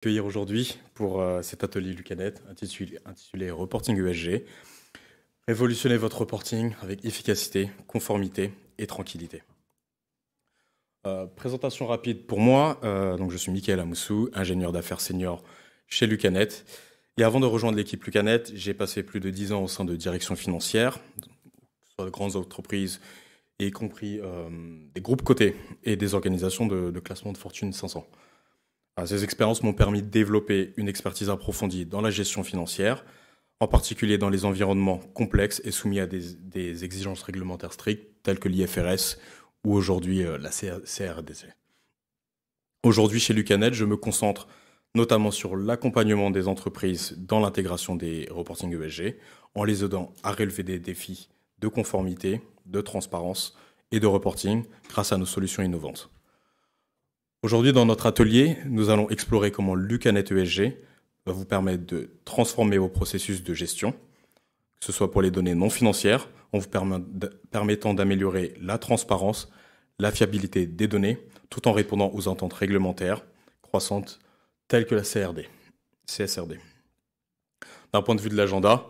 Accueillir aujourd'hui pour cet atelier Lucanet intitulé Reporting ESG. Révolutionnez votre reporting avec efficacité, conformité et tranquillité. Présentation rapide pour moi. Donc je suis Mickaël Amoussou, ingénieur d'affaires senior chez Lucanet. Et avant de rejoindre l'équipe Lucanet, j'ai passé plus de 10 ans au sein de direction financière, soit de grandes entreprises, y compris des groupes cotés et des organisations de classement de Fortune 500. Ces expériences m'ont permis de développer une expertise approfondie dans la gestion financière, en particulier dans les environnements complexes et soumis à des exigences réglementaires strictes telles que l'IFRS ou aujourd'hui la CRDC. Aujourd'hui, chez Lucanet, je me concentre notamment sur l'accompagnement des entreprises dans l'intégration des reporting ESG, en les aidant à relever des défis de conformité, de transparence et de reporting grâce à nos solutions innovantes. Aujourd'hui, dans notre atelier, nous allons explorer comment Lucanet ESG va vous permettre de transformer vos processus de gestion, que ce soit pour les données non financières, en vous permettant d'améliorer la transparence, la fiabilité des données, tout en répondant aux attentes réglementaires croissantes telles que la CSRD. D'un point de vue de l'agenda,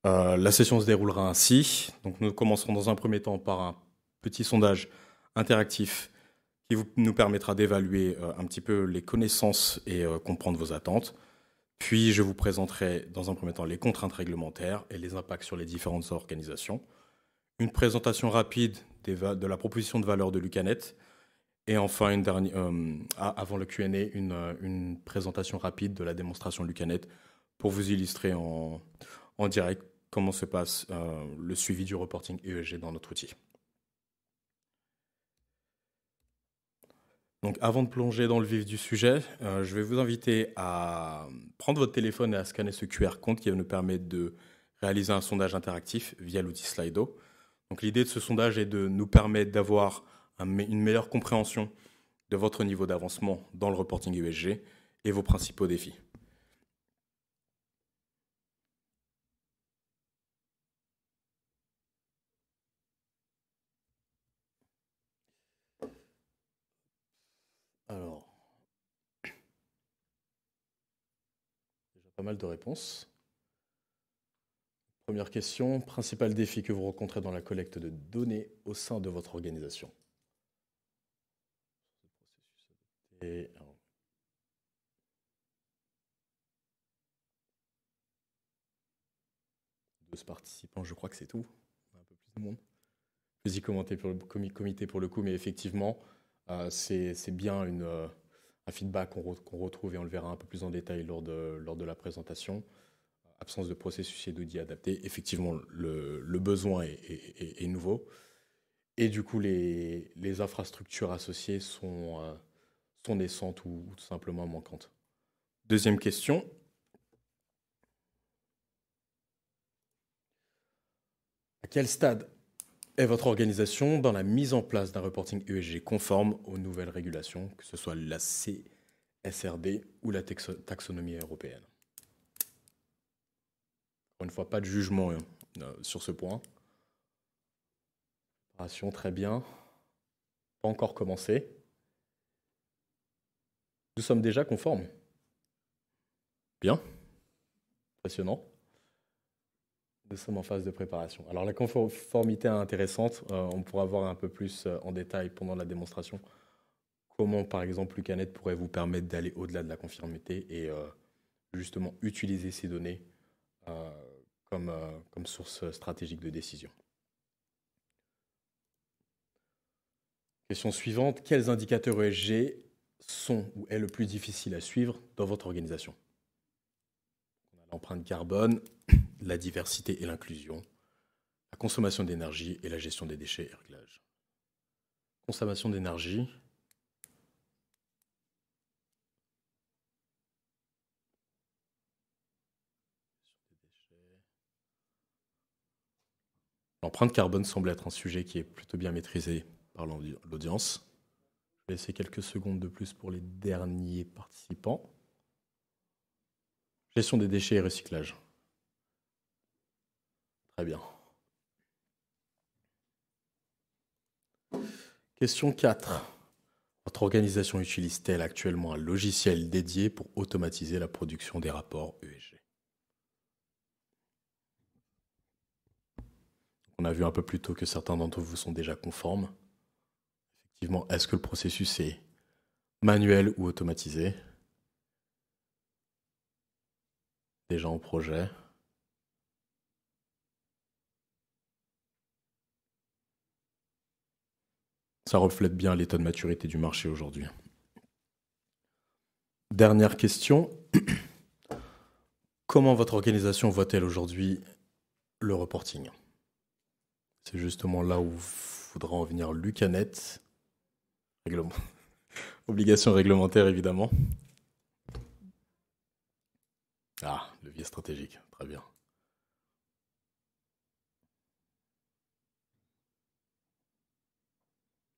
la session se déroulera ainsi. Donc, nous commencerons dans un premier temps par un petit sondage interactif qui nous permettra d'évaluer un petit peu les connaissances et comprendre vos attentes. Puis, je vous présenterai dans un premier temps les contraintes réglementaires et les impacts sur les différentes organisations. Une présentation rapide de la proposition de valeur de Lucanet. Et enfin, avant le Q&A, une présentation rapide de la démonstration Lucanet pour vous illustrer en direct comment se passe le suivi du reporting ESG dans notre outil. Donc, avant de plonger dans le vif du sujet, je vais vous inviter à prendre votre téléphone et à scanner ce QR code qui va nous permettre de réaliser un sondage interactif via l'outil Slido. Donc, l'idée de ce sondage est de nous permettre d'avoir une meilleure compréhension de votre niveau d'avancement dans le reporting ESG et vos principaux défis. Alors, déjà pas mal de réponses. Première question, principal défi que vous rencontrez dans la collecte de données au sein de votre organisation. Et 12 participants, je crois que c'est tout. Un peu plus de monde. Plus y commenter pour le comité pour le coup, mais effectivement, c'est bien un feedback qu'on retrouve et on le verra un peu plus en détail lors de la présentation. Absence de processus et d'outils adaptés. Effectivement, le besoin est nouveau. Et du coup, les infrastructures associées sont naissantes ou tout simplement manquantes. Deuxième question. À quel stade est votre organisation dans la mise en place d'un reporting ESG conforme aux nouvelles régulations, que ce soit la CSRD ou la taxonomie européenne? Encore une fois, pas de jugement sur ce point. Préparation, très bien. Pas encore commencé. Nous sommes déjà conformes. Bien. Impressionnant. Nous sommes en phase de préparation. Alors la conformité est intéressante, on pourra voir un peu plus en détail pendant la démonstration comment par exemple Lucanet pourrait vous permettre d'aller au-delà de la conformité et justement utiliser ces données comme source stratégique de décision. Question suivante, quels indicateurs ESG sont ou est le plus difficile à suivre dans votre organisation? On a l'empreinte carbone, la diversité et l'inclusion, la consommation d'énergie et la gestion des déchets et réglages. Consommation d'énergie. L'empreinte carbone semble être un sujet qui est plutôt bien maîtrisé par l'audience. Je vais laisser quelques secondes de plus pour les derniers participants. Gestion des déchets et recyclage. Très bien. Question 4. Votre organisation utilise-t-elle actuellement un logiciel dédié pour automatiser la production des rapports ESG? On a vu un peu plus tôt que certains d'entre vous sont déjà conformes. Effectivement, est-ce que le processus est manuel ou automatisé? Déjà en projet. Ça reflète bien l'état de maturité du marché aujourd'hui. Dernière question. Comment votre organisation voit-elle aujourd'hui le reporting? C'est justement là où faudra en venir Lucanet. Obligation réglementaire, évidemment. Ah, levier stratégique, très bien.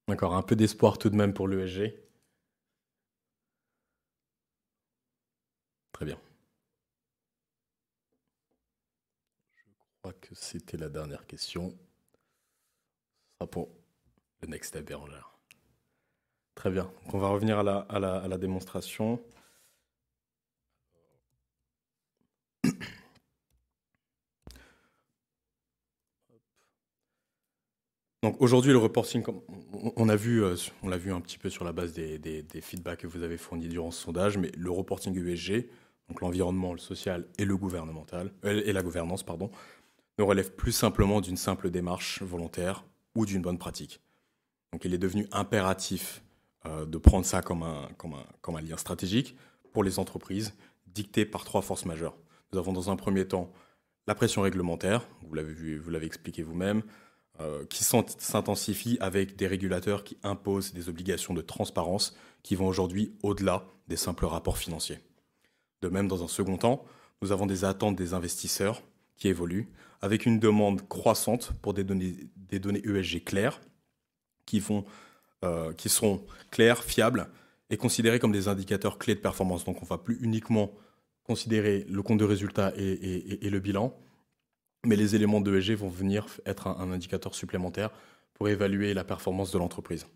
D'accord, un peu d'espoir tout de même pour l'ESG. Très bien. Je crois que c'était la dernière question. Ce sera pour le next step, Bérangère. Très bien. Donc on va revenir à la démonstration. Donc aujourd'hui, le reporting, on l'a vu un petit peu sur la base des feedbacks que vous avez fournis durant ce sondage, mais le reporting ESG, donc l'environnement, le social et le gouvernemental, et la gouvernance, pardon, ne relève plus simplement d'une simple démarche volontaire ou d'une bonne pratique. Donc il est devenu impératif de prendre ça comme un lien stratégique pour les entreprises, dicté par trois forces majeures. Nous avons dans un premier temps la pression réglementaire, vous l'avez vu, vous l'avez expliqué vous-même, qui s'intensifie avec des régulateurs qui imposent des obligations de transparence qui vont aujourd'hui au-delà des simples rapports financiers. De même, dans un second temps, nous avons des attentes des investisseurs qui évoluent, avec une demande croissante pour des données ESG claires, qui seront claires, fiables et considérées comme des indicateurs clés de performance. Donc on ne va plus uniquement considérer le compte de résultat et le bilan, mais les éléments de ESG vont venir être un indicateur supplémentaire pour évaluer la performance de l'entreprise.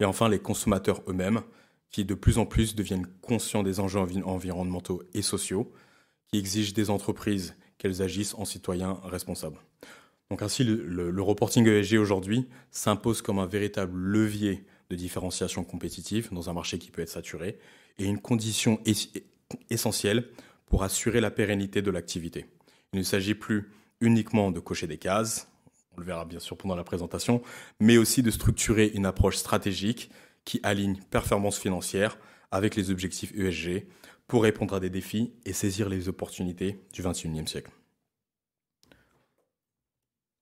Et enfin, les consommateurs eux-mêmes, qui de plus en plus deviennent conscients des enjeux environnementaux et sociaux, qui exigent des entreprises qu'elles agissent en citoyens responsables. Donc ainsi, le reporting ESG aujourd'hui s'impose comme un véritable levier de différenciation compétitive dans un marché qui peut être saturé et une condition essentielle pour assurer la pérennité de l'activité. Il ne s'agit plus uniquement de cocher des cases, on le verra bien sûr pendant la présentation, mais aussi de structurer une approche stratégique qui aligne performance financière avec les objectifs ESG pour répondre à des défis et saisir les opportunités du XXIe siècle.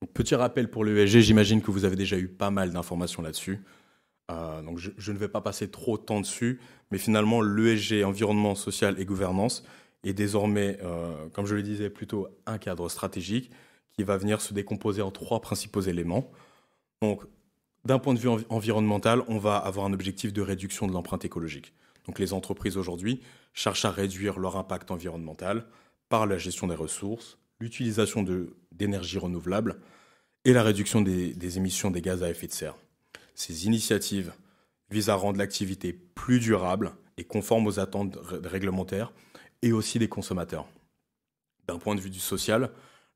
Donc, petit rappel pour l'ESG, j'imagine que vous avez déjà eu pas mal d'informations là-dessus. Donc je ne vais pas passer trop de temps dessus, mais finalement l'ESG, environnement social et gouvernance, est désormais, comme je le disais, plutôt un cadre stratégique qui va venir se décomposer en trois principaux éléments. Donc, d'un point de vue environnemental, on va avoir un objectif de réduction de l'empreinte écologique. Donc, les entreprises aujourd'hui cherchent à réduire leur impact environnemental par la gestion des ressources, l'utilisation d'énergies renouvelables et la réduction des émissions des gaz à effet de serre. Ces initiatives visent à rendre l'activité plus durable et conforme aux attentes réglementaires et aussi des consommateurs. D'un point de vue du social,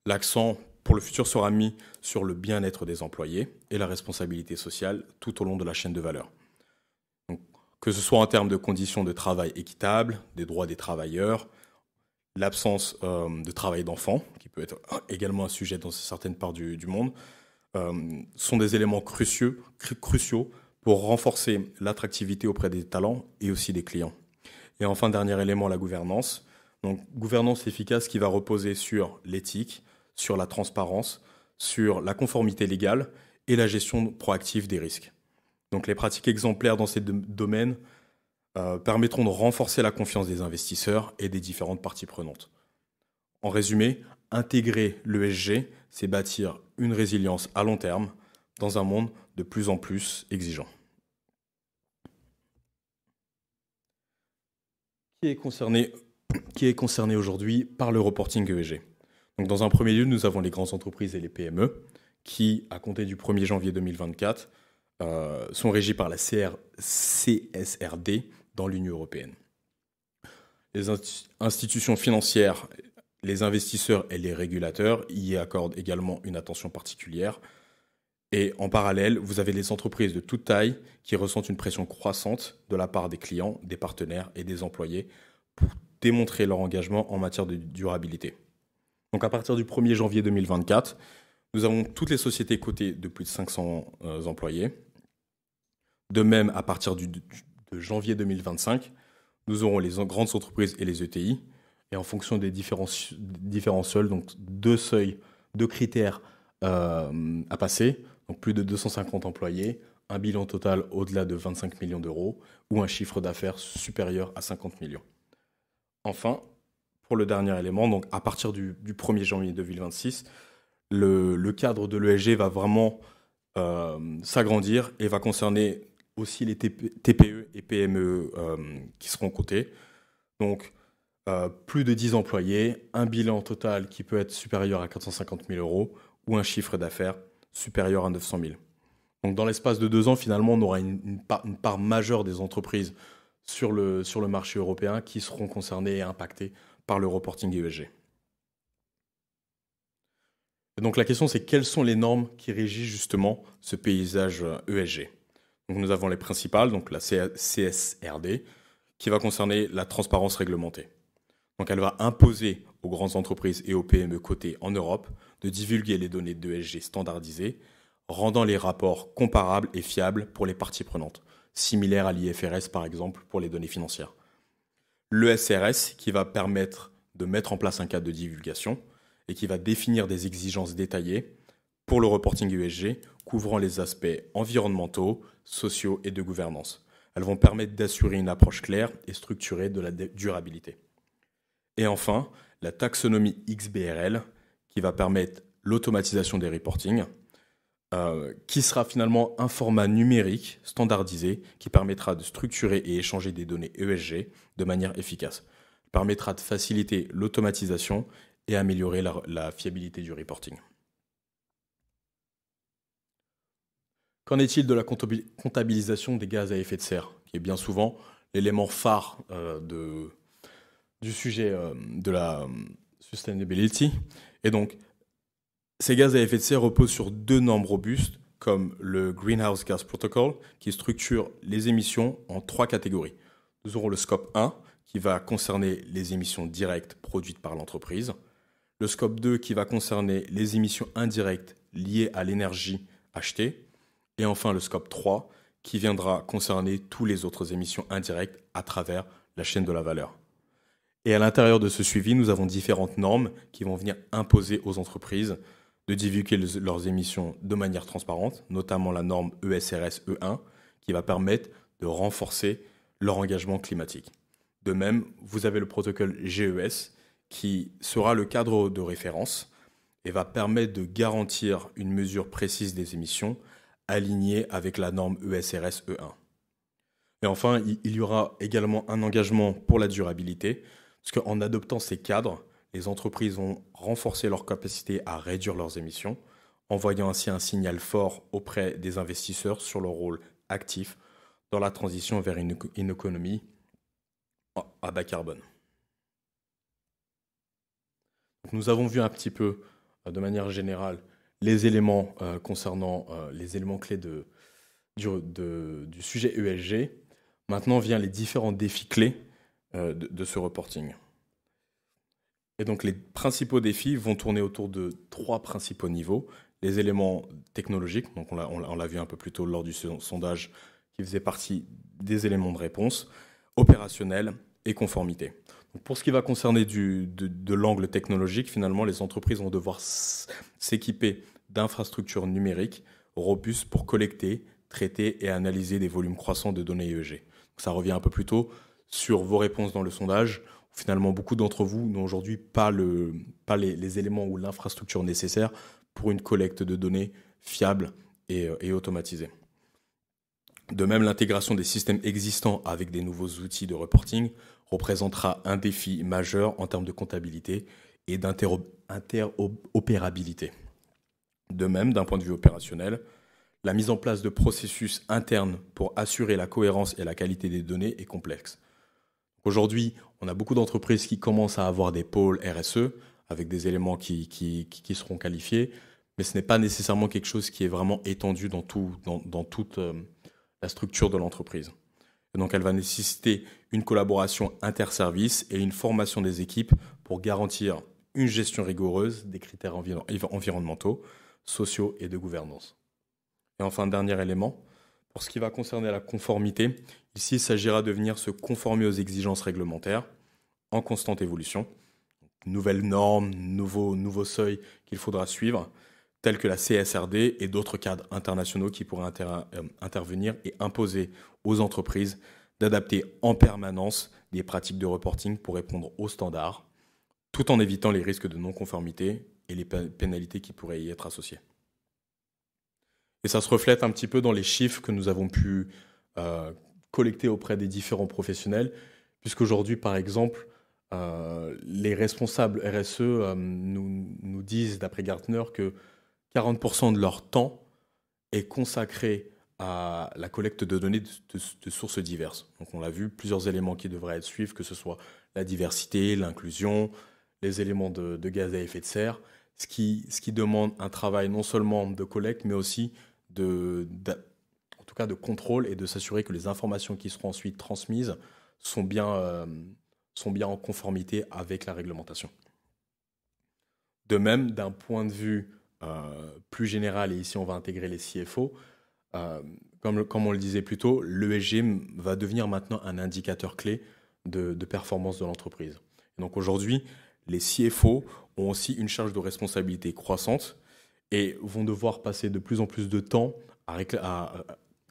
l'accent pour le futur sera mis sur le bien-être des employés et la responsabilité sociale tout au long de la chaîne de valeur. Donc, que ce soit en termes de conditions de travail équitables, des droits des travailleurs, l'absence de travail d'enfants, qui peut être également un sujet dans certaines parts du monde, sont des éléments cruciaux pour renforcer l'attractivité auprès des talents et aussi des clients. Et enfin, dernier élément, la gouvernance. Donc, gouvernance efficace qui va reposer sur l'éthique, sur la transparence, sur la conformité légale et la gestion proactive des risques. Donc, les pratiques exemplaires dans ces domaines permettront de renforcer la confiance des investisseurs et des différentes parties prenantes. En résumé, intégrer l'ESG, c'est bâtir une résilience à long terme dans un monde de plus en plus exigeant. Qui est concerné aujourd'hui par le reporting ESG? Donc, dans un premier lieu, nous avons les grandes entreprises et les PME qui, à compter du 1er janvier 2024, sont régis par la CSRD dans l'Union européenne. Les institutions financières, les investisseurs et les régulateurs y accordent également une attention particulière. Et en parallèle, vous avez les entreprises de toute taille qui ressentent une pression croissante de la part des clients, des partenaires et des employés pour démontrer leur engagement en matière de durabilité. Donc à partir du 1er janvier 2024, nous avons toutes les sociétés cotées de plus de 500 employés. De même, à partir de janvier 2025, nous aurons les grandes entreprises et les ETI. Et en fonction des différents seuils, donc deux critères à passer, donc plus de 250 employés, un bilan total au-delà de 25 millions d'euros ou un chiffre d'affaires supérieur à 50 millions. Enfin, pour le dernier élément, donc à partir du 1er janvier 2026, le cadre de l'ESG va vraiment s'agrandir et va concerner aussi les TPE et PME qui seront cotés. Donc, plus de 10 employés, un bilan total qui peut être supérieur à 450 000 euros ou un chiffre d'affaires supérieur à 900 000. Donc, dans l'espace de 2 ans, finalement, on aura une part majeure des entreprises sur le marché européen qui seront concernées et impactées par le reporting ESG. Et donc la question, c'est quelles sont les normes qui régissent justement ce paysage ESG. Donc nous avons les principales, donc la CSRD, qui va concerner la transparence réglementée. Donc elle va imposer aux grandes entreprises et aux PME cotées en Europe de divulguer les données d'ESG standardisées, rendant les rapports comparables et fiables pour les parties prenantes, similaires à l'IFRS par exemple pour les données financières. L'ESRS qui va permettre de mettre en place un cadre de divulgation et qui va définir des exigences détaillées pour le reporting ESG couvrant les aspects environnementaux, sociaux et de gouvernance. Elles vont permettre d'assurer une approche claire et structurée de la durabilité. Et enfin, la taxonomie XBRL qui va permettre l'automatisation des reportings, qui sera finalement un format numérique standardisé qui permettra de structurer et échanger des données ESG de manière efficace. Il permettra de faciliter l'automatisation et améliorer la fiabilité du reporting. Qu'en est-il de la comptabilisation des gaz à effet de serre, qui est bien souvent l'élément phare du sujet de la sustainability. Et donc, ces gaz à effet de serre reposent sur 2 normes robustes, comme le Greenhouse Gas Protocol, qui structure les émissions en 3 catégories. Nous aurons le scope 1, qui va concerner les émissions directes produites par l'entreprise. Le scope 2, qui va concerner les émissions indirectes liées à l'énergie achetée. Et enfin, le scope 3, qui viendra concerner toutes les autres émissions indirectes à travers la chaîne de la valeur. Et à l'intérieur de ce suivi, nous avons différentes normes qui vont venir imposer aux entreprises de divulguer leurs émissions de manière transparente, notamment la norme ESRS E1, qui va permettre de renforcer leur engagement climatique. De même, vous avez le protocole GES, qui sera le cadre de référence et va permettre de garantir une mesure précise des émissions alignée avec la norme ESRS E1. Et enfin, il y aura également un engagement pour la durabilité, parce qu'en adoptant ces cadres, les entreprises vont renforcer leur capacité à réduire leurs émissions, envoyant ainsi un signal fort auprès des investisseurs sur leur rôle actif dans la transition vers une économie à bas carbone. Donc, nous avons vu un petit peu, de manière générale, les éléments concernant les éléments clés du sujet ESG. Maintenant viennent les différents défis clés de ce reporting. Et donc les principaux défis vont tourner autour de 3 principaux niveaux. Les éléments technologiques, donc on l'a vu un peu plus tôt lors du sondage, qui faisait partie des éléments de réponse, opérationnels et conformité. Donc pour ce qui va concerner de l'angle technologique, finalement, les entreprises vont devoir s'équiper d'infrastructures numériques robustes pour collecter, traiter et analyser des volumes croissants de données ESG. Donc ça revient un peu plus tôt sur vos réponses dans le sondage. Finalement, beaucoup d'entre vous n'ont aujourd'hui pas les éléments ou l'infrastructure nécessaire pour une collecte de données fiable et automatisée. De même, l'intégration des systèmes existants avec des nouveaux outils de reporting représentera un défi majeur en termes de comptabilité et d'interopérabilité. De même, d'un point de vue opérationnel, La mise en place de processus internes pour assurer la cohérence et la qualité des données est complexe. Aujourd'hui, on a beaucoup d'entreprises qui commencent à avoir des pôles RSE avec des éléments qui seront qualifiés, mais ce n'est pas nécessairement quelque chose qui est vraiment étendu dans toute la structure de l'entreprise. Et donc, elle va nécessiter une collaboration interservices et une formation des équipes pour garantir une gestion rigoureuse des critères environnementaux, sociaux et de gouvernance. Et enfin, dernier élément, pour ce qui va concerner la conformité, ici, il s'agira de venir se conformer aux exigences réglementaires en constante évolution. Nouvelles normes, nouveaux seuils qu'il faudra suivre, tels que la CSRD et d'autres cadres internationaux qui pourraient intervenir et imposer aux entreprises d'adapter en permanence des pratiques de reporting pour répondre aux standards, tout en évitant les risques de non-conformité et les pénalités qui pourraient y être associées. Et ça se reflète un petit peu dans les chiffres que nous avons pu collecter auprès des différents professionnels, puisqu'aujourd'hui, par exemple, les responsables RSE nous disent, d'après Gartner, que 40% de leur temps est consacré à la collecte de données de sources diverses. Donc on l'a vu, plusieurs éléments qui devraient être suivis, que ce soit la diversité, l'inclusion, les éléments de gaz à effet de serre, ce qui demande un travail non seulement de collecte, mais aussi en tout cas de contrôle et de s'assurer que les informations qui seront ensuite transmises sont bien en conformité avec la réglementation. De même, d'un point de vue plus général, et ici on va intégrer les CFO, comme on le disait plus tôt, l'ESG va devenir maintenant un indicateur clé de performance de l'entreprise. Et donc aujourd'hui, les CFO ont aussi une charge de responsabilité croissante et vont devoir passer de plus en plus de temps à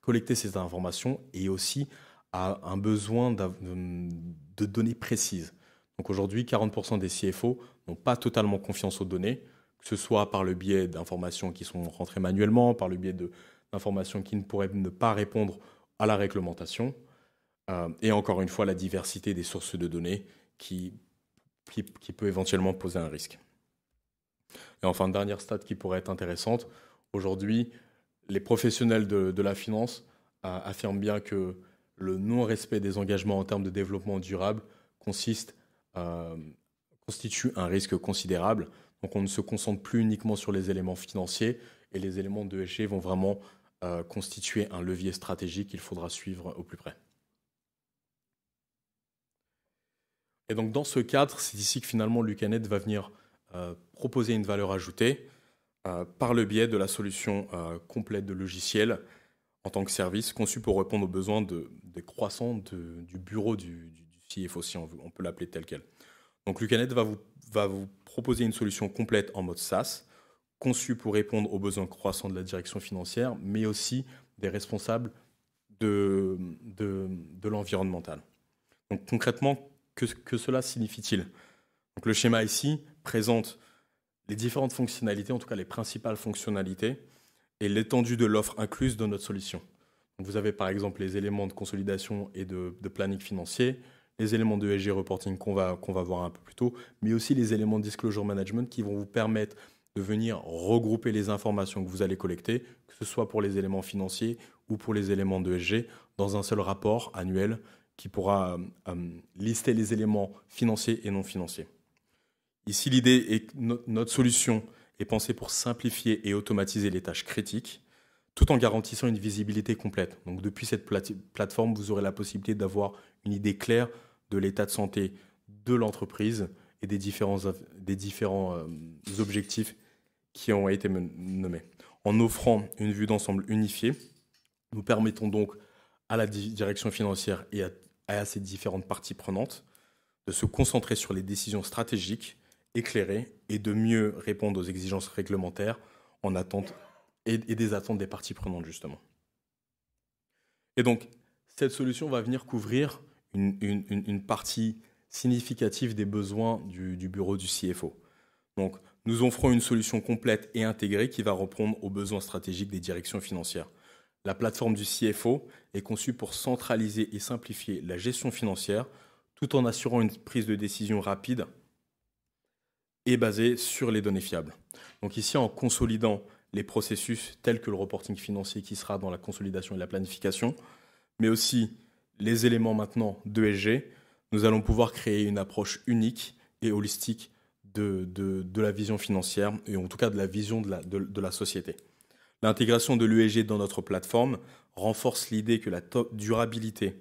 collecter ces informations et aussi à un besoin de données précises. Donc aujourd'hui, 40% des CFO n'ont pas totalement confiance aux données, que ce soit par le biais d'informations qui sont rentrées manuellement, par le biais d'informations qui ne pourraient ne pas répondre à la réglementation, et encore une fois, la diversité des sources de données qui peut éventuellement poser un risque. Et enfin, dernière stat qui pourrait être intéressante, aujourd'hui, les professionnels de la finance affirment bien que le non-respect des engagements en termes de développement durable constitue un risque considérable. Donc on ne se concentre plus uniquement sur les éléments financiers et les éléments de ESG vont vraiment constituer un levier stratégique qu'il faudra suivre au plus près. Et donc dans ce cadre, c'est ici que finalement Lucanet va venir proposer une valeur ajoutée par le biais de la solution complète de logiciels en tant que service conçu pour répondre aux besoins des croissants du bureau du CFO, si on peut l'appeler tel quel. Donc Lucanet va vous proposer une solution complète en mode SaaS, conçue pour répondre aux besoins croissants de la direction financière, mais aussi des responsables de l'environnemental. Donc concrètement, que cela signifie-t-il ? Donc le schéma ici présente les différentes fonctionnalités, en tout cas les principales fonctionnalités, et l'étendue de l'offre incluse dans notre solution. Donc vous avez par exemple les éléments de consolidation et de planning financier, les éléments de ESG reporting qu'on va voir un peu plus tôt, mais aussi les éléments de disclosure management qui vont vous permettre de venir regrouper les informations que vous allez collecter, que ce soit pour les éléments financiers ou pour les éléments de ESG, dans un seul rapport annuel qui pourra lister les éléments financiers et non financiers. Ici, l'idée est que notre solution est pensée pour simplifier et automatiser les tâches critiques, tout en garantissant une visibilité complète. Donc, depuis cette plateforme, vous aurez la possibilité d'avoir une idée claire de l'état de santé de l'entreprise et des différents objectifs qui ont été nommés. En offrant une vue d'ensemble unifiée, nous permettons donc à la direction financière et à ces différentes parties prenantes de se concentrer sur les décisions stratégiques éclairées et de mieux répondre aux exigences réglementaires en attente et des attentes des parties prenantes, justement. Et donc, cette solution va venir couvrir une partie significative des besoins du bureau du CFO. Donc, nous offrons une solution complète et intégrée qui va répondre aux besoins stratégiques des directions financières. La plateforme du CFO est conçue pour centraliser et simplifier la gestion financière tout en assurant une prise de décision rapide et basée sur les données fiables. Donc ici, en consolidant les processus tels que le reporting financier qui sera dans la consolidation et la planification, mais aussi les éléments maintenant d'ESG, nous allons pouvoir créer une approche unique et holistique de la vision financière et en tout cas de la vision de la société. L'intégration de l'ESG dans notre plateforme renforce l'idée que la durabilité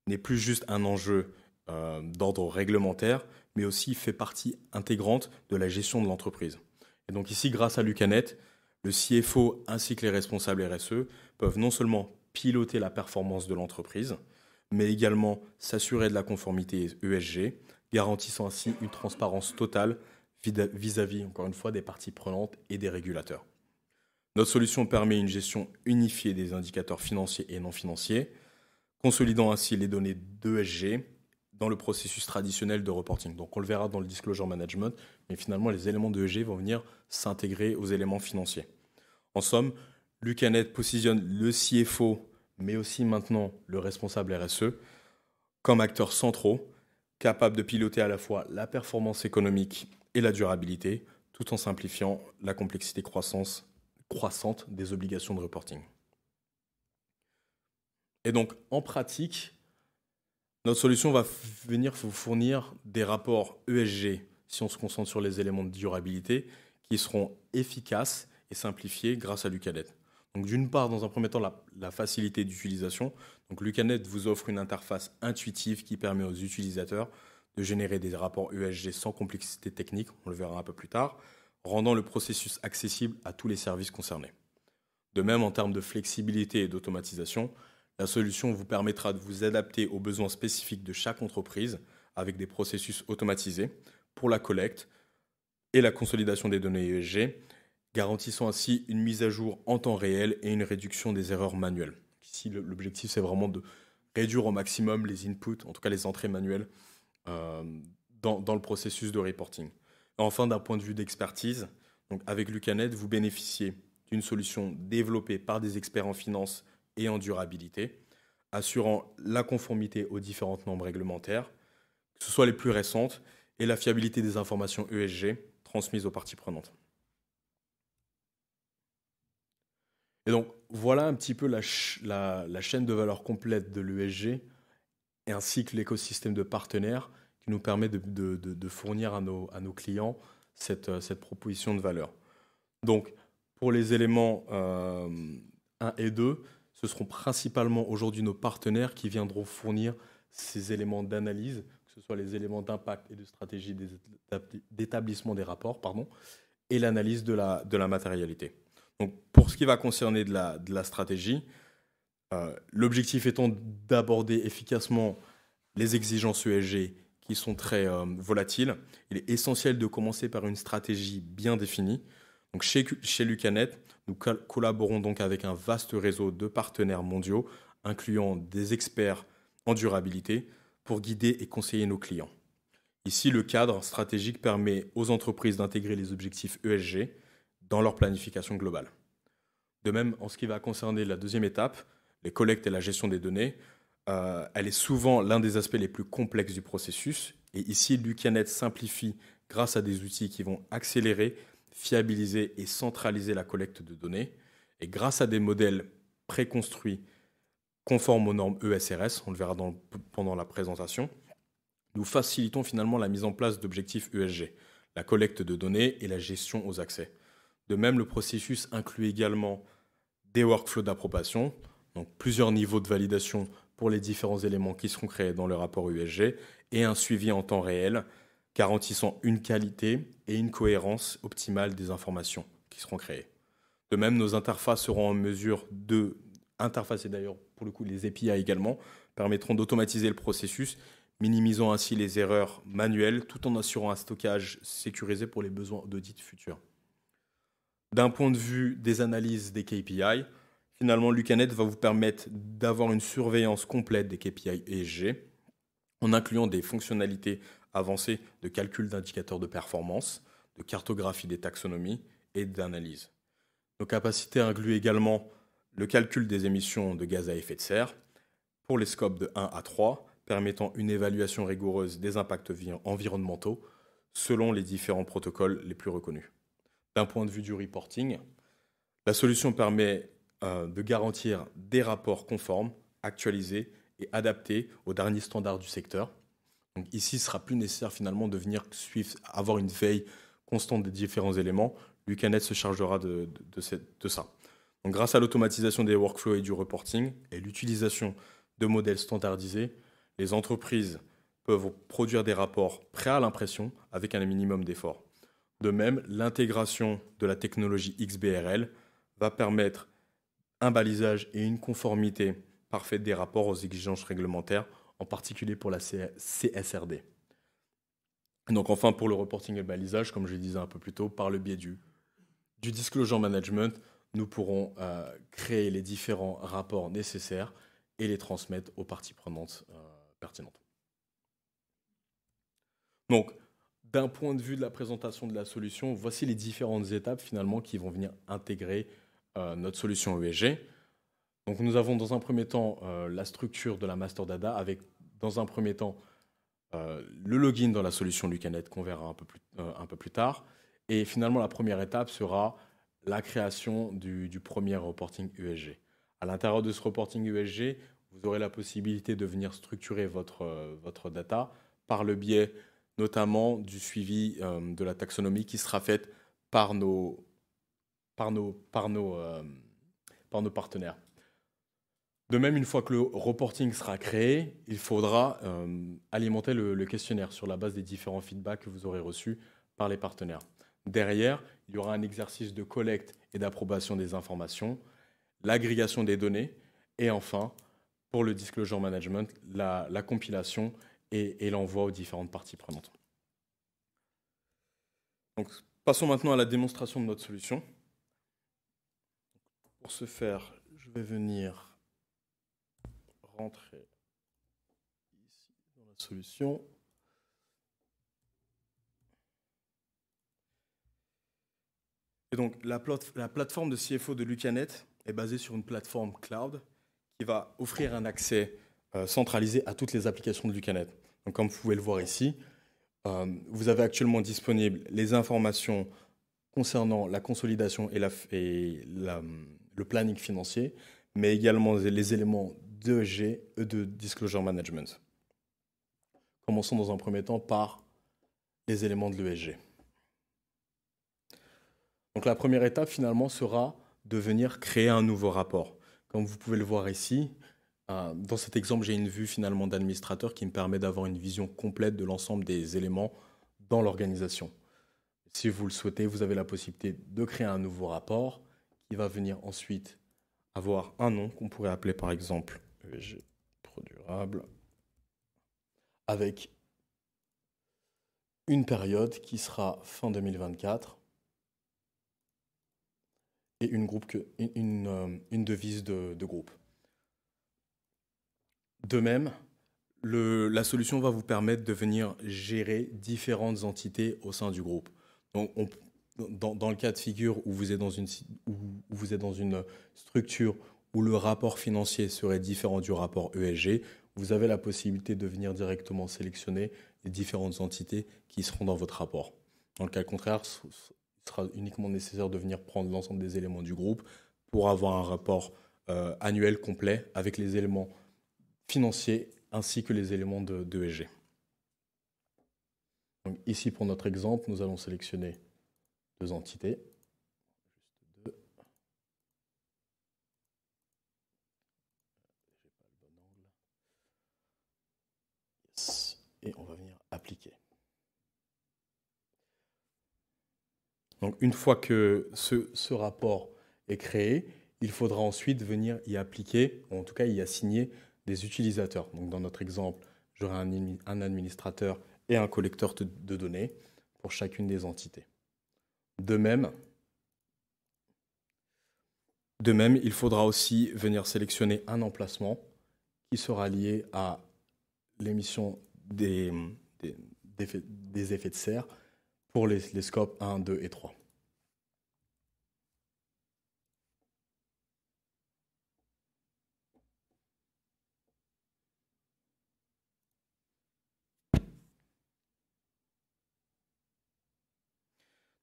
n'est plus juste un enjeu d'ordre réglementaire, mais aussi fait partie intégrante de la gestion de l'entreprise. Et donc ici, grâce à Lucanet, le CFO ainsi que les responsables RSE peuvent non seulement piloter la performance de l'entreprise, mais également s'assurer de la conformité ESG, garantissant ainsi une transparence totale vis-à-vis, encore une fois, des parties prenantes et des régulateurs. Notre solution permet une gestion unifiée des indicateurs financiers et non financiers, consolidant ainsi les données d'ESG dans le processus traditionnel de reporting. Donc on le verra dans le disclosure management, mais finalement les éléments d'ESG vont venir s'intégrer aux éléments financiers. En somme, Lucanet positionne le CFO, mais aussi maintenant le responsable RSE, comme acteurs centraux, capables de piloter à la fois la performance économique et la durabilité, tout en simplifiant la complexité croissante des obligations de reporting. Et donc, en pratique, notre solution va venir vous fournir des rapports ESG, si on se concentre sur les éléments de durabilité, qui seront efficaces et simplifiés grâce à Lucanet. Donc, d'une part, dans un premier temps, la facilité d'utilisation. Donc, Lucanet vous offre une interface intuitive qui permet aux utilisateurs de générer des rapports ESG sans complexité technique, on le verra un peu plus tard, rendant le processus accessible à tous les services concernés. De même, en termes de flexibilité et d'automatisation, la solution vous permettra de vous adapter aux besoins spécifiques de chaque entreprise avec des processus automatisés pour la collecte et la consolidation des données ESG, garantissant ainsi une mise à jour en temps réel et une réduction des erreurs manuelles. Ici, l'objectif, c'est vraiment de réduire au maximum les inputs, en tout cas les entrées manuelles, dans le processus de reporting. Enfin, d'un point de vue d'expertise, donc avec Lucanet, vous bénéficiez d'une solution développée par des experts en finance et en durabilité, assurant la conformité aux différentes normes réglementaires, que ce soit les plus récentes, et la fiabilité des informations ESG transmises aux parties prenantes. Et donc, voilà un petit peu la chaîne de valeur complète de l'ESG, et ainsi que l'écosystème de partenaires qui nous permet de fournir à nos clients cette proposition de valeur. Donc, pour les éléments 1 et 2, ce seront principalement aujourd'hui nos partenaires qui viendront fournir ces éléments d'analyse, que ce soit les éléments d'impact et de stratégie d'établissement des rapports, et l'analyse de la matérialité. Donc, pour ce qui va concerner de la stratégie, l'objectif étant d'aborder efficacement les exigences ESG qui sont très volatiles, il est essentiel de commencer par une stratégie bien définie. Donc chez Lucanet, nous collaborons donc avec un vaste réseau de partenaires mondiaux, incluant des experts en durabilité, pour guider et conseiller nos clients. Ici, le cadre stratégique permet aux entreprises d'intégrer les objectifs ESG dans leur planification globale. De même, en ce qui va concerner la deuxième étape, les collectes et la gestion des données, elle est souvent l'un des aspects les plus complexes du processus. Et ici, Lucanet simplifie grâce à des outils qui vont accélérer, fiabiliser et centraliser la collecte de données. Et grâce à des modèles préconstruits conformes aux normes ESRS, on le verra pendant la présentation, nous facilitons finalement la mise en place d'objectifs ESG, la collecte de données et la gestion aux accès. De même, le processus inclut également des workflows d'approbation, donc plusieurs niveaux de validation pour les différents éléments qui seront créés dans le rapport ESG et un suivi en temps réel garantissant une qualité et une cohérence optimale des informations qui seront créées. De même, nos interfaces seront en mesure interfaces et d'ailleurs pour le coup les API également, permettront d'automatiser le processus, minimisant ainsi les erreurs manuelles tout en assurant un stockage sécurisé pour les besoins d'audit futurs. D'un point de vue des analyses des KPI, finalement, Lucanet va vous permettre d'avoir une surveillance complète des KPI ESG en incluant des fonctionnalités avancées de calcul d'indicateurs de performance, de cartographie des taxonomies et d'analyse. Nos capacités incluent également le calcul des émissions de gaz à effet de serre pour les scopes de 1 à 3, permettant une évaluation rigoureuse des impacts environnementaux selon les différents protocoles les plus reconnus. D'un point de vue du reporting, La solution permet de garantir des rapports conformes, actualisés et adaptés aux derniers standards du secteur. Donc ici, il ne sera plus nécessaire finalement de venir suivre, avoir une veille constante des différents éléments. Lucanet se chargera de ça. Donc, grâce à l'automatisation des workflows et du reporting et l'utilisation de modèles standardisés, les entreprises peuvent produire des rapports prêts à l'impression avec un minimum d'efforts. De même, l'intégration de la technologie XBRL va permettre un balisage et une conformité parfaite des rapports aux exigences réglementaires, en particulier pour la CSRD. Donc enfin, pour le reporting et le balisage, comme je le disais un peu plus tôt, par le biais du disclosure management, nous pourrons créer les différents rapports nécessaires et les transmettre aux parties prenantes pertinentes. Donc, d'un point de vue de la présentation de la solution, voici les différentes étapes finalement qui vont venir intégrer notre solution ESG. Donc, nous avons dans un premier temps la structure de la master data avec, dans un premier temps, le login dans la solution Lucanet qu'on verra un peu plus tard. Et finalement, la première étape sera la création du premier reporting ESG. À l'intérieur de ce reporting ESG, vous aurez la possibilité de venir structurer votre data par le biais notamment du suivi de la taxonomie qui sera faite par nos partenaires. De même, une fois que le reporting sera créé, il faudra alimenter le questionnaire sur la base des différents feedbacks que vous aurez reçus par les partenaires. Derrière, il y aura un exercice de collecte et d'approbation des informations, l'agrégation des données et enfin, pour le disclosure management, la compilation et l'envoi aux différentes parties prenantes. Donc, passons maintenant à la démonstration de notre solution. Pour ce faire, je vais venir rentrer ici dans la solution. Et donc, la plateforme de CFO de Lucanet est basée sur une plateforme cloud qui va offrir un accès centralisé à toutes les applications de Lucanet. Donc, comme vous pouvez le voir ici, vous avez actuellement disponible les informations concernant la consolidation et le planning financier, mais également les éléments d'ESG et de disclosure management. Commençons dans un premier temps par les éléments de l'ESG. Donc la première étape finalement sera de venir créer un nouveau rapport. Comme vous pouvez le voir ici, dans cet exemple, j'ai une vue finalement d'administrateur qui me permet d'avoir une vision complète de l'ensemble des éléments dans l'organisation. Si vous le souhaitez, vous avez la possibilité de créer un nouveau rapport qui va venir ensuite avoir un nom qu'on pourrait appeler par exemple ESG Produrable avec une période qui sera fin 2024 et une devise de groupe. De même, la solution va vous permettre de venir gérer différentes entités au sein du groupe. Donc, dans le cas de figure où vous êtes dans une structure où le rapport financier serait différent du rapport ESG, vous avez la possibilité de venir directement sélectionner les différentes entités qui seront dans votre rapport. Dans le cas contraire, il sera uniquement nécessaire de venir prendre l'ensemble des éléments du groupe pour avoir un rapport annuel complet avec les éléments financiers ainsi que les éléments d'ESG. Donc ici, pour notre exemple, nous allons sélectionner deux entités. Juste deux. J'ai pas le bon angle. Yes. Et on va venir appliquer. Donc une fois que ce rapport est créé, il faudra ensuite venir y appliquer, ou en tout cas y assigner des utilisateurs. Donc dans notre exemple, j'aurai un administrateur et un collecteur de données pour chacune des entités. De même, il faudra aussi venir sélectionner un emplacement qui sera lié à l'émission des effets de serre pour les scopes 1, 2 et 3.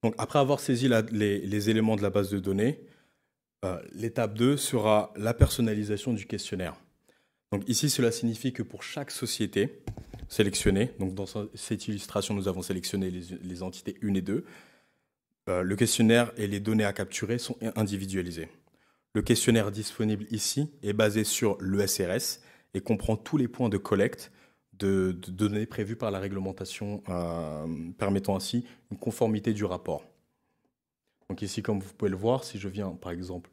Donc, après avoir saisi les éléments de la base de données, L'étape 2 sera la personnalisation du questionnaire. Donc ici, cela signifie que pour chaque société sélectionnée, donc dans cette illustration, nous avons sélectionné les entités 1 et 2, le questionnaire et les données à capturer sont individualisés. Le questionnaire disponible ici est basé sur l'ESRS et comprend tous les points de collecte de données prévues par la réglementation, permettant ainsi une conformité du rapport. Donc ici, comme vous pouvez le voir, si je viens par exemple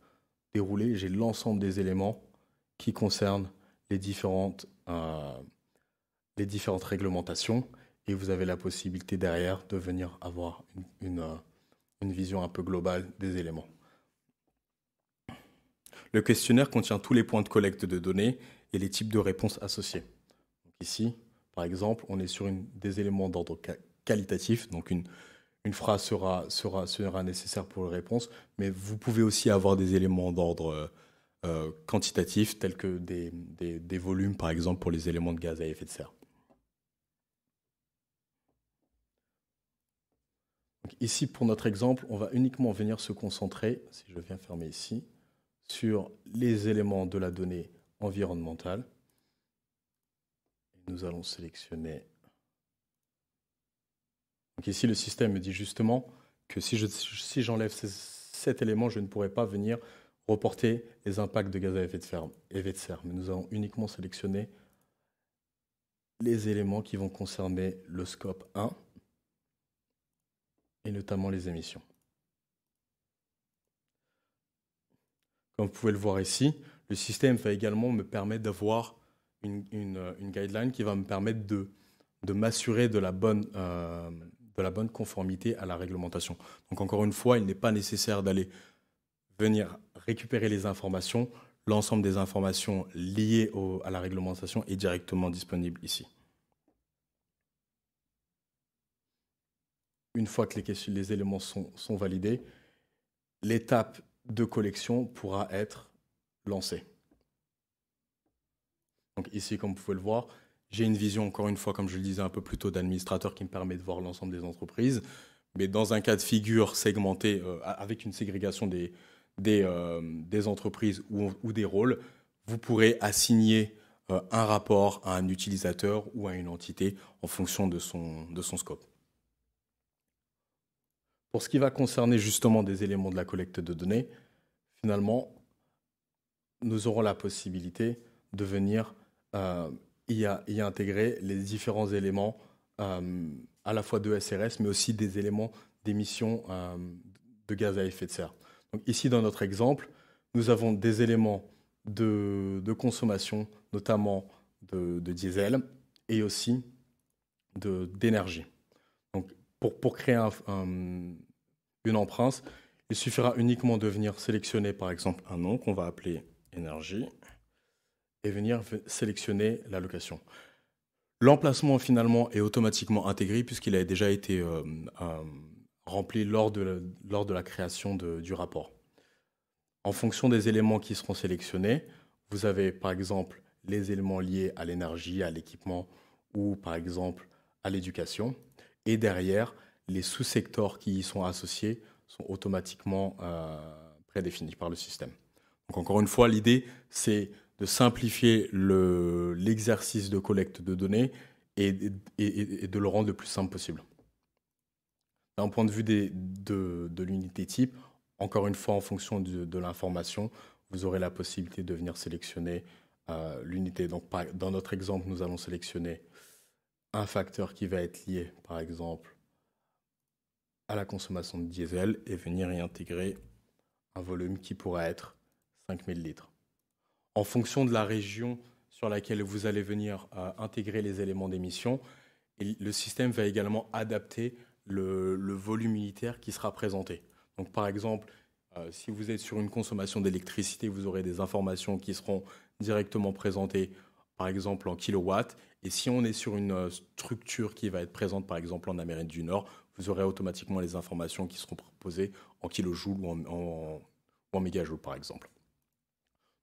dérouler, j'ai l'ensemble des éléments qui concernent les différentes réglementations, et vous avez la possibilité derrière de venir avoir une vision un peu globale des éléments. Le questionnaire contient tous les points de collecte de données et les types de réponses associées. Donc ici, par exemple, on est sur des éléments d'ordre qualitatif, donc une phrase sera nécessaire pour la réponse, mais vous pouvez aussi avoir des éléments d'ordre quantitatif, tels que des volumes, par exemple, pour les éléments de gaz à effet de serre. Donc ici, pour notre exemple, on va uniquement venir se concentrer, si je viens fermer ici, sur les éléments de la donnée environnementale. Et nous allons sélectionner. Donc ici, le système me dit justement que si j'enlève cet élément, je ne pourrai pas venir reporter les impacts de gaz à effet de serre. Mais nous allons uniquement sélectionner les éléments qui vont concerner le scope 1 et notamment les émissions. Comme vous pouvez le voir ici, le système va également me permettre d'avoir une guideline qui va me permettre de m'assurer de la bonne conformité à la réglementation. Donc encore une fois, il n'est pas nécessaire d'aller venir récupérer les informations. L'ensemble des informations liées à la réglementation est directement disponible ici. Une fois que les éléments sont validés, l'étape de collection pourra être lancée. Donc ici, comme vous pouvez le voir, j'ai une vision, encore une fois, comme je le disais un peu plus tôt, d'administrateur qui me permet de voir l'ensemble des entreprises. Mais dans un cas de figure segmenté, avec une ségrégation des entreprises ou des rôles, vous pourrez assigner un rapport à un utilisateur ou à une entité en fonction de son scope. Pour ce qui va concerner justement des éléments de la collecte de données, finalement, nous aurons la possibilité de venir y intégrer les différents éléments à la fois de SRS, mais aussi des éléments d'émissions de gaz à effet de serre. Donc ici, dans notre exemple, nous avons des éléments de consommation, notamment de diesel, et aussi d'énergie. Donc, pour créer une empreinte, il suffira uniquement de venir sélectionner, par exemple, un nom qu'on va appeler énergie, et venir sélectionner l'allocation. L'emplacement, finalement, est automatiquement intégré puisqu'il a déjà été rempli lors de la création du rapport. En fonction des éléments qui seront sélectionnés, vous avez, par exemple, les éléments liés à l'énergie, à l'équipement ou, par exemple, à l'éducation. Et derrière, les sous-secteurs qui y sont associés sont automatiquement prédéfinis par le système. Donc encore une fois, l'idée, c'est de simplifier l'exercice de collecte de données et de le rendre le plus simple possible. D'un point de vue de l'unité type, encore une fois, en fonction de l'information, vous aurez la possibilité de venir sélectionner l'unité. Donc, dans notre exemple, nous allons sélectionner un facteur qui va être lié, par exemple, à la consommation de diesel et venir y intégrer un volume qui pourra être 5000 litres. En fonction de la région sur laquelle vous allez venir intégrer les éléments d'émission, le système va également adapter le volume unitaire qui sera présenté. Donc, par exemple, si vous êtes sur une consommation d'électricité, vous aurez des informations qui seront directement présentées, par exemple, en kilowatts. Et si on est sur une structure qui va être présente, par exemple, en Amérique du Nord, vous aurez automatiquement les informations qui seront proposées en kilojoules ou en mégajoules, par exemple.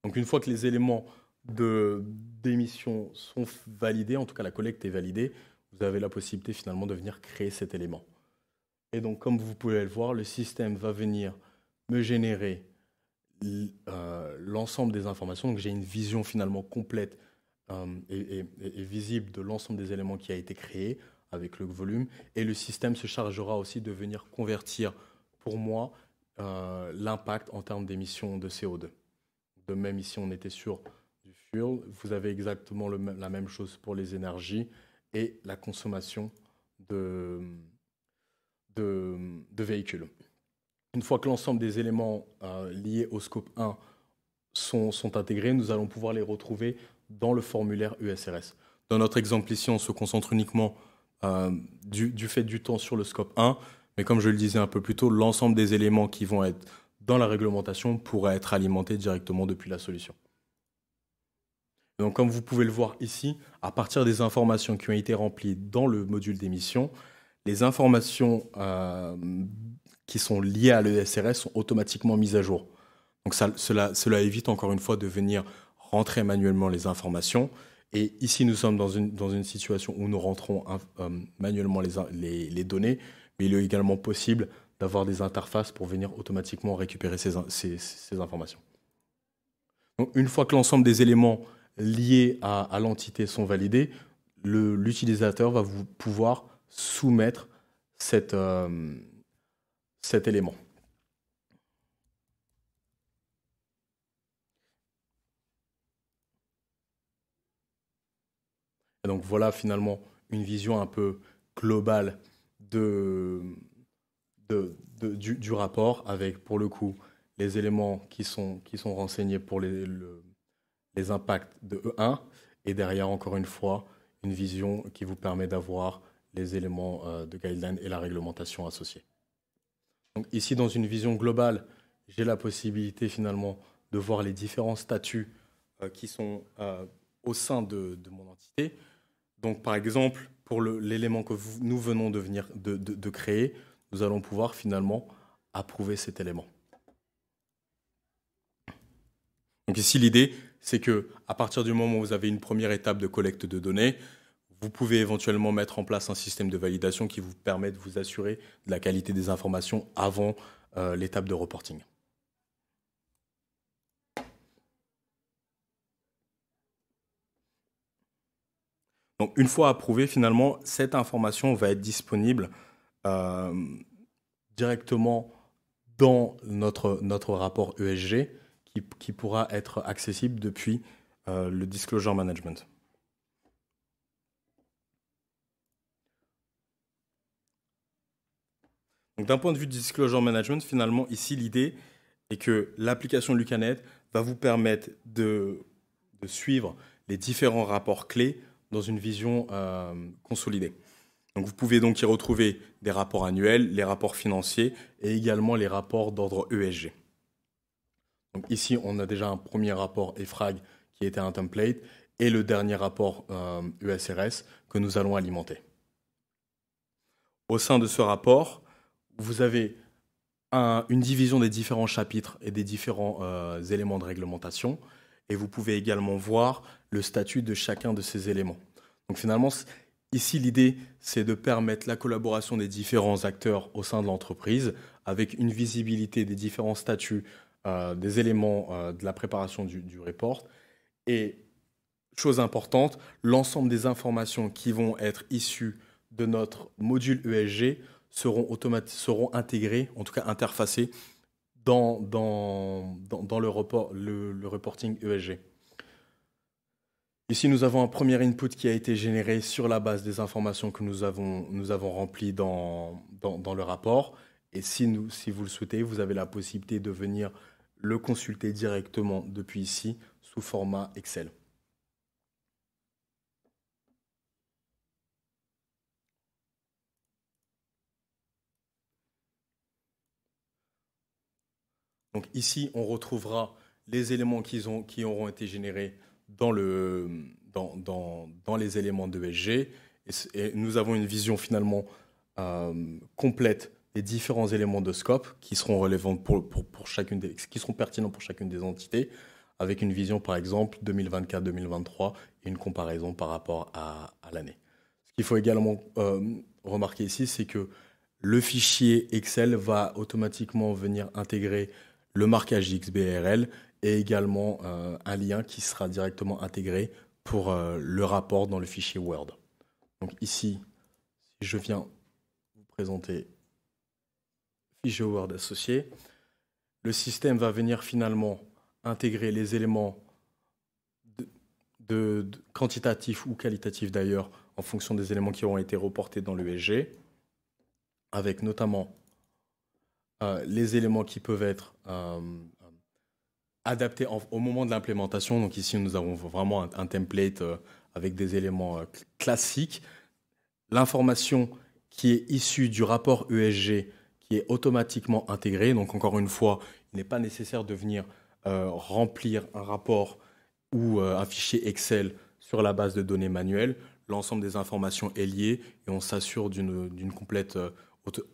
Donc, une fois que les éléments d'émission sont validés, en tout cas la collecte est validée, vous avez la possibilité finalement de venir créer cet élément. Et donc, comme vous pouvez le voir, le système va venir me générer l'ensemble des informations. Donc j'ai une vision finalement complète et visible de l'ensemble des éléments qui a été créé avec le volume. Et le système se chargera aussi de venir convertir pour moi l'impact en termes d'émissions de CO2. De même, ici, on était sur du fuel. Vous avez exactement la même chose pour les énergies et la consommation de véhicules. Une fois que l'ensemble des éléments liés au scope 1 sont intégrés, nous allons pouvoir les retrouver dans le formulaire USRS. Dans notre exemple ici, on se concentre uniquement du fait du temps sur le scope 1, mais comme je le disais un peu plus tôt, l'ensemble des éléments qui vont être dans la réglementation pourraient être alimentés directement depuis la solution. Donc, comme vous pouvez le voir ici, à partir des informations qui ont été remplies dans le module d'émission, les informations qui sont liées à l'ESRS sont automatiquement mises à jour. Donc cela évite encore une fois de venir rentrer manuellement les informations. Et ici, nous sommes dans une situation où nous rentrons manuellement les données, mais il est également possible d'avoir des interfaces pour venir automatiquement récupérer ces informations. Donc, une fois que l'ensemble des éléments liés à l'entité sont validés, l'utilisateur va pouvoir soumettre cet élément. Et donc voilà finalement une vision un peu globale du rapport avec pour le coup les éléments qui sont renseignés pour les impacts de E1 et derrière encore une fois une vision qui vous permet d'avoir les éléments de guideline et la réglementation associée. Donc ici dans une vision globale, j'ai la possibilité finalement de voir les différents statuts qui sont au sein de mon entité. Donc, par exemple, pour l'élément que nous venons de créer, nous allons pouvoir finalement approuver cet élément. Donc ici, l'idée, c'est que à partir du moment où vous avez une première étape de collecte de données, vous pouvez éventuellement mettre en place un système de validation qui vous permet de vous assurer de la qualité des informations avant l'étape de reporting. Donc, une fois approuvée, finalement, cette information va être disponible directement dans notre rapport ESG qui pourra être accessible depuis le Disclosure Management. Donc, d'un point de vue du Disclosure Management, finalement, ici, l'idée est que l'application Lucanet va vous permettre de suivre les différents rapports clés dans une vision consolidée. Donc vous pouvez donc y retrouver des rapports annuels, les rapports financiers et également les rapports d'ordre ESG. Donc ici, on a déjà un premier rapport EFRAG qui était un template et le dernier rapport USRS que nous allons alimenter. Au sein de ce rapport, vous avez une division des différents chapitres et des différents éléments de réglementation. Et vous pouvez également voir le statut de chacun de ces éléments. Donc finalement, ici, l'idée, c'est de permettre la collaboration des différents acteurs au sein de l'entreprise avec une visibilité des différents statuts, des éléments de la préparation du report. Et, chose importante, l'ensemble des informations qui vont être issues de notre module ESG seront intégrées, en tout cas interfacées, dans le reporting ESG. Ici, nous avons un premier input qui a été généré sur la base des informations que nous avons remplies dans le rapport. Et si vous le souhaitez, vous avez la possibilité de venir le consulter directement depuis ici sous format Excel. Donc ici, on retrouvera les éléments qui auront été générés dans les éléments de ESG. Et nous avons une vision finalement complète des différents éléments de scope qui seront relevants qui seront pertinents pour chacune des entités, avec une vision par exemple 2024-2023 et une comparaison par rapport à l'année. Ce qu'il faut également remarquer ici, c'est que le fichier Excel va automatiquement venir intégrer le marquage XBRL et également un lien qui sera directement intégré pour le rapport dans le fichier Word. Donc ici, si je viens vous présenter le fichier Word associé, le système va venir finalement intégrer les éléments quantitatifs ou qualitatifs d'ailleurs, en fonction des éléments qui auront été reportés dans l'ESG, avec notamment les éléments qui peuvent être adaptés au moment de l'implémentation. Donc ici, nous avons vraiment un template avec des éléments classiques. L'information qui est issue du rapport ESG qui est automatiquement intégrée. Donc encore une fois, il n'est pas nécessaire de venir remplir un rapport ou un fichier Excel sur la base de données manuelles. L'ensemble des informations est lié et on s'assure d'une complète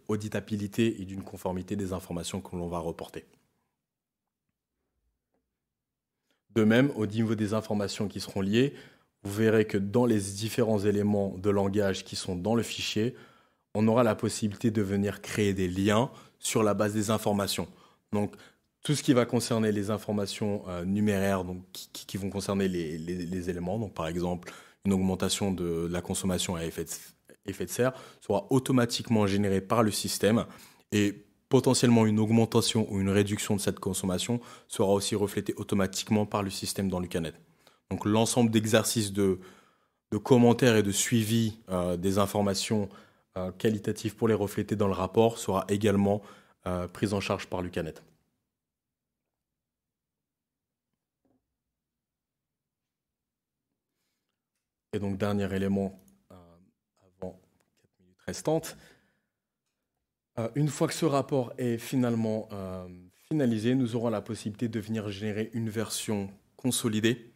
auditabilité et d'une conformité des informations que l'on va reporter. De même, au niveau des informations qui seront liées, vous verrez que dans les différents éléments de langage qui sont dans le fichier, on aura la possibilité de venir créer des liens sur la base des informations. Donc, tout ce qui va concerner les informations numéraires, donc, qui vont concerner les éléments, donc par exemple une augmentation de la consommation à effet de serre, sera automatiquement générée par le système et potentiellement une augmentation ou une réduction de cette consommation sera aussi reflétée automatiquement par le système dans Lucanet. Donc l'ensemble d'exercices de commentaires et de suivi des informations qualitatives pour les refléter dans le rapport sera également prise en charge par Lucanet. Et donc, dernier élément avant 4 minutes restantes. Une fois que ce rapport est finalement finalisé, nous aurons la possibilité de venir générer une version consolidée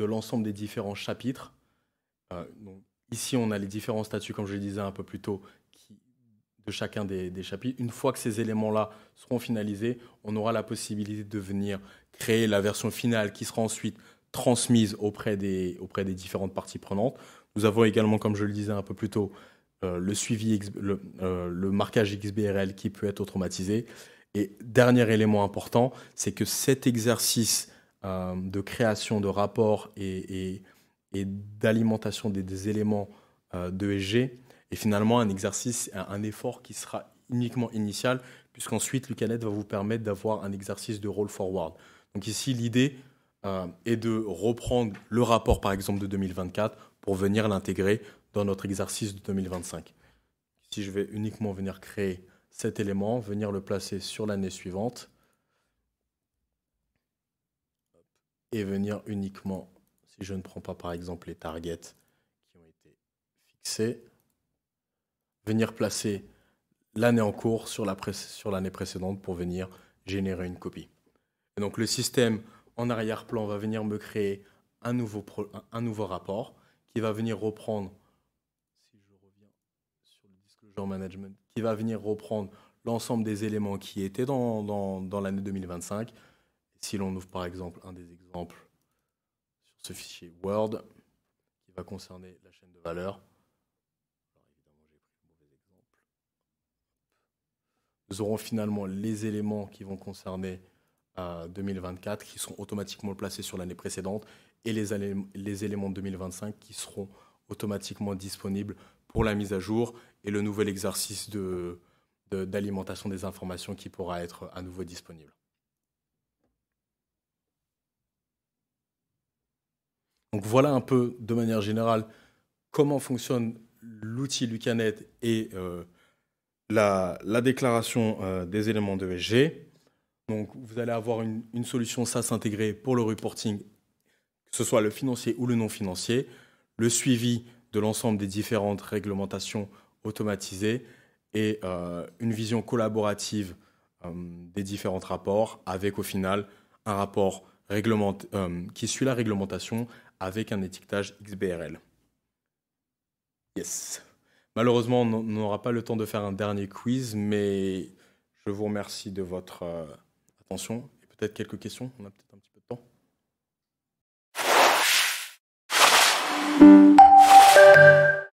de l'ensemble des différents chapitres. Donc, ici, on a les différents statuts, comme je le disais un peu plus tôt, de chacun des chapitres. Une fois que ces éléments-là seront finalisés, on aura la possibilité de venir créer la version finale qui sera ensuite transmise auprès des différentes parties prenantes. Nous avons également, comme je le disais un peu plus tôt, le suivi, le marquage XBRL qui peut être automatisé. Et dernier élément important, c'est que cet exercice de création de rapports et d'alimentation des éléments d'ESG est finalement un exercice, un effort qui sera uniquement initial, puisqu'ensuite Lucanet va vous permettre d'avoir un exercice de roll forward. Donc ici, l'idée est de reprendre le rapport, par exemple, de 2024 pour venir l'intégrer dans notre exercice de 2025. Si je vais uniquement venir créer cet élément, venir le placer sur l'année suivante et venir uniquement, si je ne prends pas, par exemple, les targets qui ont été fixés, venir placer l'année en cours sur l'année précédente pour venir générer une copie. Et donc le système en arrière-plan va venir me créer un nouveau rapport qui va venir reprendre, si je reviens sur le disclosure management, qui va venir reprendre l'ensemble des éléments qui étaient dans l'année 2025. Et si l'on ouvre par exemple un des exemples sur ce fichier Word qui va concerner la chaîne de valeur, nous aurons finalement les éléments qui vont concerner 2024 qui seront automatiquement placés sur l'année précédente et les éléments de 2025 qui seront automatiquement disponibles pour la mise à jour et le nouvel exercice d'alimentation des informations qui pourra être à nouveau disponible. Donc voilà un peu de manière générale comment fonctionne l'outil Lucanet et la déclaration des éléments de ESG. Donc, vous allez avoir une solution SaaS intégrée pour le reporting, que ce soit le financier ou le non financier, le suivi de l'ensemble des différentes réglementations automatisées et une vision collaborative des différents rapports avec au final un rapport qui suit la réglementation avec un étiquetage XBRL. Yes. Malheureusement, on n'aura pas le temps de faire un dernier quiz, mais je vous remercie de votre attention et peut-être quelques questions. On a peut-être un petit